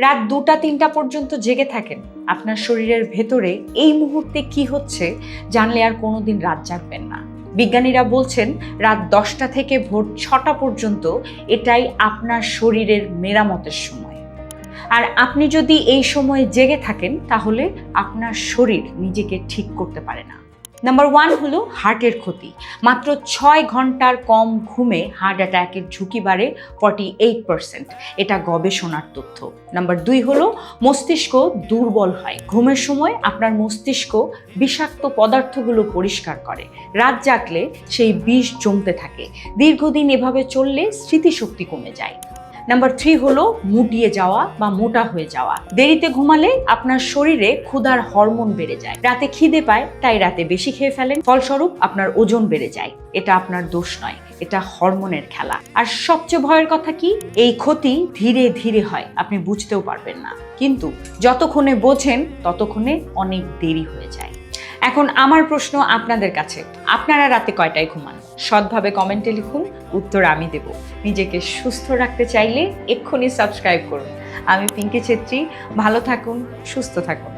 রাত 2টা-3টা পর্যন্ত জেগে থাকেন, আপনার শরীরের ভেতরে এই মুহূর্তে কি হচ্ছে জানলে আর কোনোদিন রাত জাগবেন না। বিজ্ঞানীরা বলছেন রাত 10টা থেকে ভোর 6টা পর্যন্ত এটাই আপনার শরীরের মেরামতের সময়। আর আপনি যদি এই সময়ে জেগে থাকেন তাহলে আপনার শরীর নিজেকে ঠিক করতে পারে না। নাম্বার 1 হলো হার্টের ক্ষতি। মাত্র 6 ঘন্টার কম ঘুমে হার্ট অ্যাটাকের ঝুঁকি বাড়ে 48%। এটা গবেষণার তথ্য। নাম্বার 2 হলো মস্তিষ্ক দুর্বল হয়। ঘুমের সময় আপনার মস্তিষ্ক বিষাক্ত পদার্থগুলো পরিষ্কার করে। রাত জাগলে সেই বিষ জমতে থাকে। দীর্ঘদিন এভাবে চললে স্মৃতিশক্তি কমে যায়। নাম্বার 3 হলো মুটিয়ে যাওয়া বা মোটা হয়ে যাওয়া। দেরিতে ঘুমালে আপনার শরীরে ক্ষুধার হরমোন বেড়ে যায়। রাতে খিদে পায়, তাই রাতে বেশি খেয়ে ফেলেন। ফলস্বরূপ আপনার ওজন বেড়ে যায়। এটা আপনার দোষ নয়, এটা হরমোনের খেলা। আর সবচেয়ে ভয়ের কথা কি, এই ক্ষতি ধীরে ধীরে হয়, আপনি বুঝতেও পারবেন না। কিন্তু যতক্ষণে বোঝেন ততক্ষণে অনেক দেরি হয়ে যায়। এখন আমার প্রশ্ন আপনাদের কাছে, আপনারা রাতে কয়টায় ঘুমান? সৎভাবে কমেন্টে লিখুন, উত্তর আমি দেব। নিজেকে সুস্থ রাখতে চাইলে এক্ষুনি সাবস্ক্রাইব করুন। আমি পিঙ্কি ছেত্রী। ভালো থাকুন, সুস্থ থাকুন।